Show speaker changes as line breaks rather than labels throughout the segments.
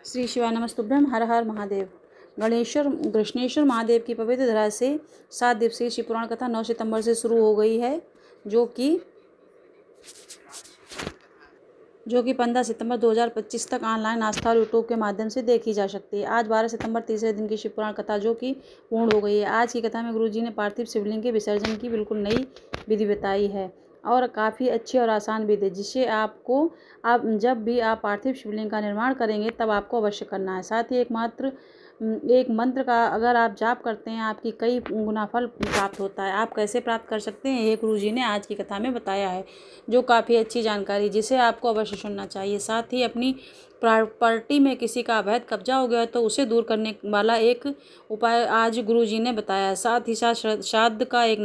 श्री शिवाय नमस्तुभ्यम। हर हर महादेव। कृष्णेश्वर महादेव की पवित्र धरा से 7 दिवसीय शिव पुराण कथा 9 सितंबर से शुरू हो गई है, जो कि 15 सितंबर 2025 तक ऑनलाइन आस्था और यूट्यूब के माध्यम से देखी जा सकती है। आज 12 सितंबर तीसरे दिन की शिव पुराण कथा जो कि पूर्ण हो गई है। आज की कथा में गुरुजी ने पार्थिव शिवलिंग के विसर्जन की बिल्कुल नई विधि बताई है और काफ़ी अच्छी और आसान विधि, जिसे आप जब भी आप पार्थिव शिवलिंग का निर्माण करेंगे तब आपको अवश्य करना है। साथ ही एक मंत्र का अगर आप जाप करते हैं आपकी कई गुना फल प्राप्त होता है। आप कैसे प्राप्त कर सकते हैं ये गुरुजी ने आज की कथा में बताया है, जो काफ़ी अच्छी जानकारी, जिसे आपको अवश्य सुनना चाहिए। साथ ही अपनी प्रॉपर्टी में किसी का अवैध कब्जा हो गया तो उसे दूर करने वाला एक उपाय आज गुरुजी ने बताया है। साथ ही साथ श्राद्ध का एक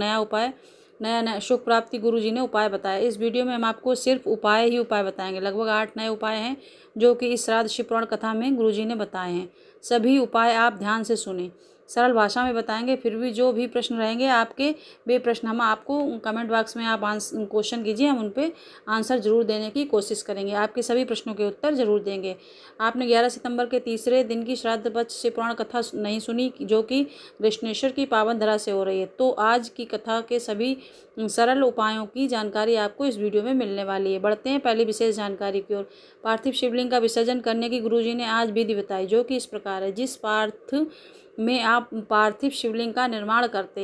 नया सुख प्राप्ति गुरुजी ने उपाय बताया। इस वीडियो में हम आपको सिर्फ उपाय बताएंगे। लगभग 8 नए उपाय हैं जो कि इस श्राद्ध शिव पुराण कथा में गुरुजी ने बताए हैं। सभी उपाय आप ध्यान से सुनें, सरल भाषा में बताएंगे। फिर भी जो भी प्रश्न रहेंगे आपके, वे प्रश्न हम आपको कमेंट बॉक्स में आप क्वेश्चन कीजिए, हम उन पे आंसर जरूर देने की कोशिश करेंगे। आपके सभी प्रश्नों के उत्तर जरूर देंगे। आपने 11 सितंबर के तीसरे दिन की श्राद्ध पक्ष शिव पुराण कथा नहीं सुनी, जो कि कृष्णेश्वर की पावन धरा से हो रही है, तो आज की कथा के सभी सरल उपायों की जानकारी आपको इस वीडियो में मिलने वाली है। बढ़ते हैं पहली विशेष जानकारी की ओर। पार्थिव शिवलिंग का विसर्जन करने की गुरुजी ने आज विधि बताई, जो कि इस प्रकार है। जिस पात्र में आप पार्थिव शिवलिंग का निर्माण करते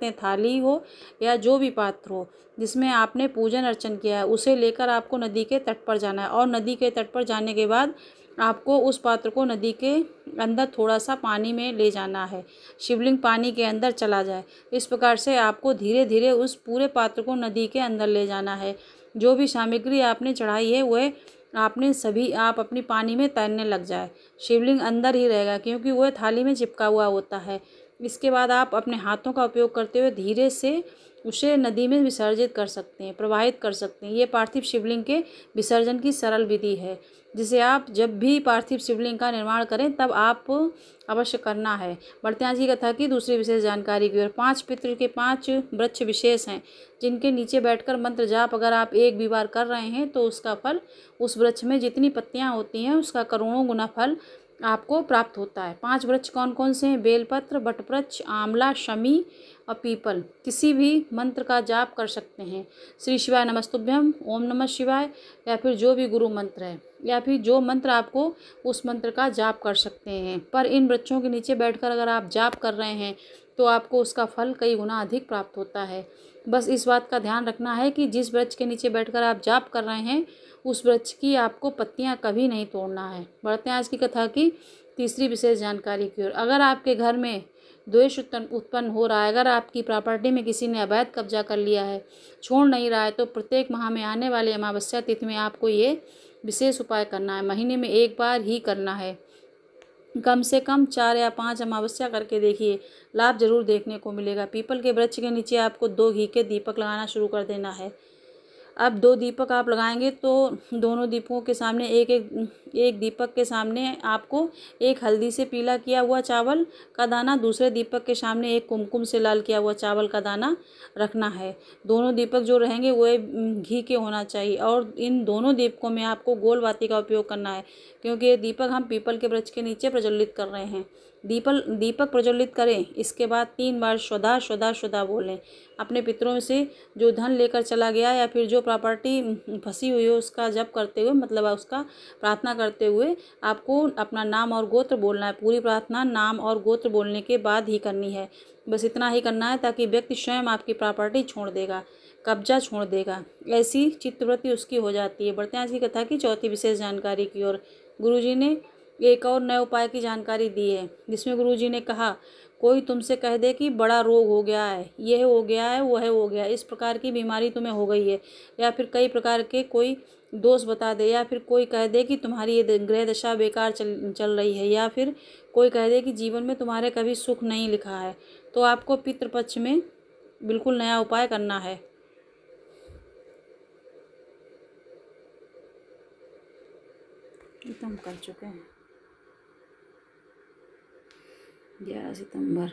हैं, थाली हो या जो भी पात्र हो जिसमें आपने पूजन अर्चन किया है, उसे लेकर आपको नदी के तट पर जाना है और नदी के तट पर जाने के बाद आपको उस पात्र को नदी के अंदर थोड़ा सा पानी में ले जाना है। शिवलिंग पानी के अंदर चला जाए, इस प्रकार से आपको धीरे धीरे उस पूरे पात्र को नदी के अंदर ले जाना है। जो भी सामग्री आपने चढ़ाई है वह आप अपनी पानी में तैरने लग जाए। शिवलिंग अंदर ही रहेगा क्योंकि वह थाली में चिपका हुआ होता है। इसके बाद आप अपने हाथों का उपयोग करते हुए धीरे से उसे नदी में प्रवाहित कर सकते हैं। ये पार्थिव शिवलिंग के विसर्जन की सरल विधि है, जिसे आप जब भी पार्थिव शिवलिंग का निर्माण करें तब आप अवश्य करना है। बढ़ते हैं आज की कथा की दूसरी विशेष जानकारी की ओर। 5 पितृ के 5 वृक्ष विशेष हैं, जिनके नीचे बैठकर मंत्र जाप अगर आप एक भी बार कर रहे हैं तो उसका फल, उस वृक्ष में जितनी पत्तियां होती हैं उसका करोड़ों गुना फल आपको प्राप्त होता है। 5 वृक्ष कौन कौन से हैं? बेलपत्र, वटवृक्ष, आंवला, शमी और पीपल। किसी भी मंत्र का जाप कर सकते हैं। श्री शिवाय नमस्तुभ्यम, ओम नमः शिवाय, या फिर जो भी गुरु मंत्र है या फिर जो मंत्र आपको, उस मंत्र का जाप कर सकते हैं। पर इन वृक्षों के नीचे बैठकर अगर आप जाप कर रहे हैं तो आपको उसका फल कई गुना अधिक प्राप्त होता है। बस इस बात का ध्यान रखना है कि जिस वृक्ष के नीचे बैठकर आप जाप कर रहे हैं उस वृक्ष की आपको पत्तियां कभी नहीं तोड़ना है। बढ़ते हैं आज की कथा की तीसरी विशेष जानकारी की ओर। अगर आपके घर में द्वेष उत्पन्न हो रहा है, अगर आपकी प्रॉपर्टी में किसी ने अवैध कब्जा कर लिया है, छोड़ नहीं रहा है, तो प्रत्येक माह में आने वाली अमावस्या तिथि में आपको ये विशेष उपाय करना है। महीने में एक बार ही करना है। कम से कम 4 या 5 अमावस्या करके देखिए, लाभ जरूर देखने को मिलेगा। पीपल के वृक्ष के नीचे आपको 2 घी के दीपक लगाना शुरू कर देना है। अब 2 दीपक आप लगाएंगे तो दोनों दीपकों के सामने एक दीपक के सामने आपको एक हल्दी से पीला किया हुआ चावल का दाना, दूसरे दीपक के सामने एक कुमकुम से लाल किया हुआ चावल का दाना रखना है। दोनों दीपक जो रहेंगे वो घी के होना चाहिए और इन दोनों दीपकों में आपको गोल बाती का उपयोग करना है, क्योंकि ये दीपक हम पीपल के वृक्ष के नीचे प्रज्वलित कर रहे हैं। दीपक प्रज्वलित करें, इसके बाद 3 बार स्वधा स्वधा स्वधा बोलें। अपने पितरों से जो धन लेकर चला गया या फिर जो प्रॉपर्टी फंसी हुई हो उसका जप करते हुए, मतलब उसका प्रार्थना करते हुए आपको अपना नाम और गोत्र बोलना है। पूरी प्रार्थना नाम और गोत्र बोलने के बाद ही करनी है। बस इतना ही करना है ताकि व्यक्ति स्वयं आपकी प्रॉपर्टी छोड़ देगा, कब्जा छोड़ देगा। ऐसी चित्तवृत्ति उसकी हो जाती है। बढ़ते हैं आज की कथा की चौथी विशेष जानकारी की ओर। गुरुजी ने एक और नए उपाय की जानकारी दी है, जिसमें गुरुजी ने कहा, कोई तुमसे कह दे कि बड़ा रोग हो गया है, यह हो गया है, वह हो गया, इस प्रकार की बीमारी तुम्हें हो गई है, या फिर कई प्रकार के कोई दोष बता दे, या फिर कोई कह दे कि तुम्हारी ये ग्रह दशा बेकार चल रही है, या फिर कोई कह दे कि जीवन में तुम्हारे कभी सुख नहीं लिखा है, तो आपको पितृपक्ष में बिल्कुल नया उपाय करना है। हम कर चुके हैं 11 सितंबर